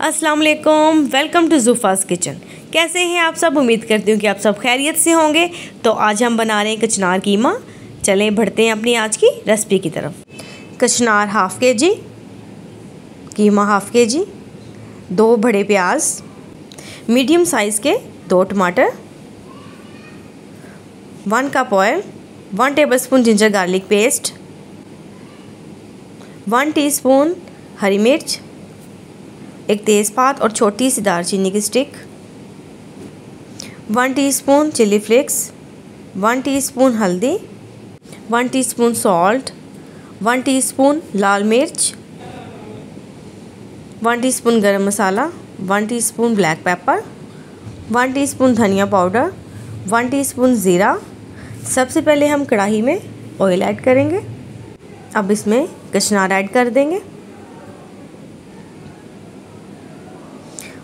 अस्सलाम वालेकुम, welcome to ज़ूफ़ाज़ kitchen. कैसे हैं आप सब? उम्मीद करती हूँ कि आप सब खैरियत से होंगे। तो आज हम बना रहे हैं कचनार कीमा। चलें बढ़ते हैं अपनी आज की रेसिपी की तरफ। कचनार हाफ़ के जी, कीमा हाफ़ के जी, 2 बड़े प्याज, मीडियम साइज़ के 2 टमाटर, 1 cup oil, 1 tablespoon ginger garlic paste, 1 teaspoon हरी मिर्च, एक तेज़पात और छोटी सी दालचीनी की stick, 1 teaspoon chilli flakes, 1 teaspoon हल्दी, 1 टीस्पून सॉल्ट, 1 टीस्पून लाल मिर्च, 1 टीस्पून गरम मसाला, 1 टीस्पून ब्लैक पेपर, 1 टीस्पून धनिया पाउडर, 1 टीस्पून ज़ीरा। सबसे पहले हम कढ़ाई में ऑयल ऐड करेंगे। अब इसमें कचनार ऐड कर देंगे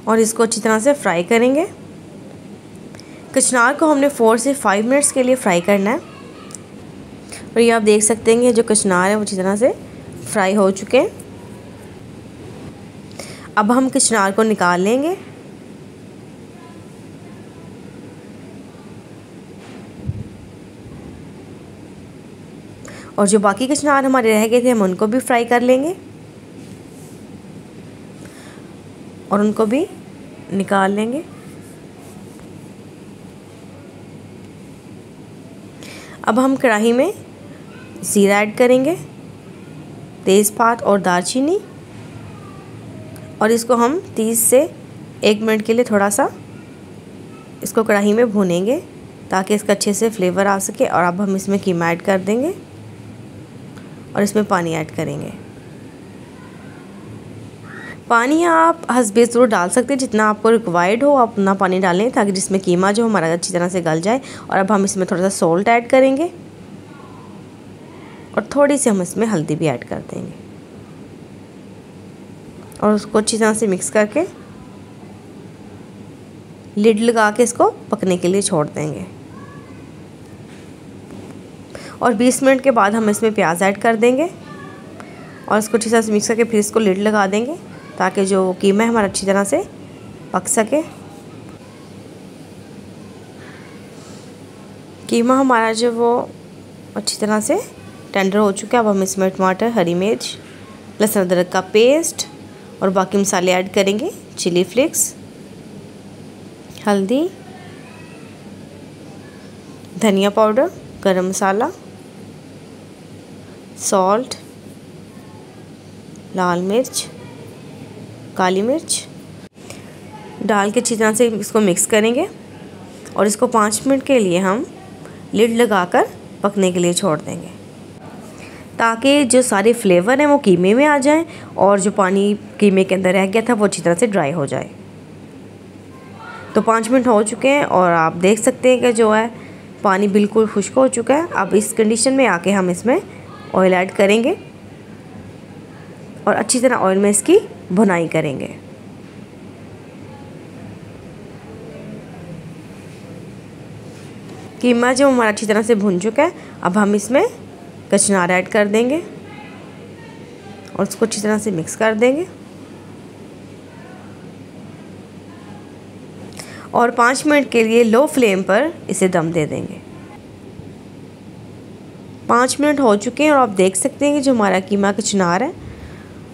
और इसको अच्छी तरह से फ्राई करेंगे। कचनार को हमने 4 से 5 मिनट्स के लिए फ्राई करना है। और ये आप देख सकते हैं कि जो कचनार है वो अच्छी तरह से फ्राई हो चुके हैं। अब हम कचनार को निकाल लेंगे। और जो बाकी कचनार हमारे रह गए थे हम उनको भी फ्राई कर लेंगे और उनको भी निकाल लेंगे। अब हम कढ़ाई में ज़ीरा ऐड करेंगे, तेज़पात और दालचीनी, और इसको हम 30 से 1 मिनट के लिए थोड़ा सा इसको कढ़ाई में भूनेंगे ताकि इसका अच्छे से फ्लेवर आ सके। और अब हम इसमें कीमा ऐड कर देंगे और इसमें पानी ऐड करेंगे। पानी आप हस्बे ज़रूर डाल सकते हैं, जितना आपको रिक्वायर्ड हो आप उतना पानी डालें ताकि जिसमें कीमा जो हमारा अच्छी तरह से गल जाए। और अब हम इसमें थोड़ा सा सॉल्ट ऐड करेंगे और थोड़ी सी हम इसमें हल्दी भी ऐड कर देंगे और उसको अच्छी तरह से मिक्स करके लिड लगा के इसको पकने के लिए छोड़ देंगे। और 20 मिनट के बाद हम इसमें प्याज ऐड कर देंगे और इसको अच्छी तरह से मिक्स करके फिर इसको लिड लगा देंगे ताकि जो कीमा है हमारा अच्छी तरह से पक सके। कीमा हमारा जो वो अच्छी तरह से टेंडर हो चुका है। अब हम इसमें टमाटर, हरी मिर्च, लहसुन अदरक का पेस्ट और बाकी मसाले ऐड करेंगे। चिली फ्लेक्स, हल्दी, धनिया पाउडर, गरम मसाला, सॉल्ट, लाल मिर्च, काली मिर्च डाल के अच्छी तरह से इसको मिक्स करेंगे और इसको 5 मिनट के लिए हम लिड लगाकर पकने के लिए छोड़ देंगे ताकि जो सारे फ्लेवर हैं वो कीमे में आ जाएं और जो पानी कीमे के अंदर रह गया था वो अच्छी तरह से ड्राई हो जाए। तो 5 मिनट हो चुके हैं और आप देख सकते हैं कि जो है पानी बिल्कुल खुश्क हो चुका है। अब इस कंडीशन में आके हम इसमें ऑयल ऐड करेंगे और अच्छी तरह ऑयल में इसकी भुनाई करेंगे। कीमा जो हमारा अच्छी तरह से भुन चुका है, अब हम इसमें कचनार ऐड कर देंगे और उसको अच्छी तरह से मिक्स कर देंगे और 5 मिनट के लिए लो फ्लेम पर इसे दम दे देंगे। 5 मिनट हो चुके हैं और आप देख सकते हैं कि जो हमारा कीमा कचनार है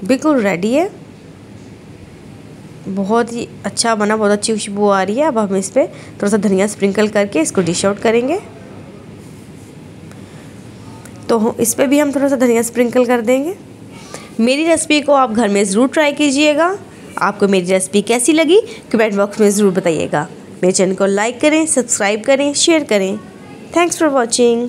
बिल्कुल रेडी है। बहुत ही अच्छा बना, बहुत अच्छी खुशबू आ रही है। अब हम इस पर थोड़ा सा धनिया स्प्रिंकल करके इसको डिश आउट करेंगे। तो इस पर भी हम थोड़ा सा धनिया स्प्रिंकल कर देंगे। मेरी रेसिपी को आप घर में ज़रूर ट्राई कीजिएगा। आपको मेरी रेसिपी कैसी लगी कमेंट बॉक्स में ज़रूर बताइएगा। मेरे चैनल को लाइक करें, सब्सक्राइब करें, शेयर करें। Thanks for watching.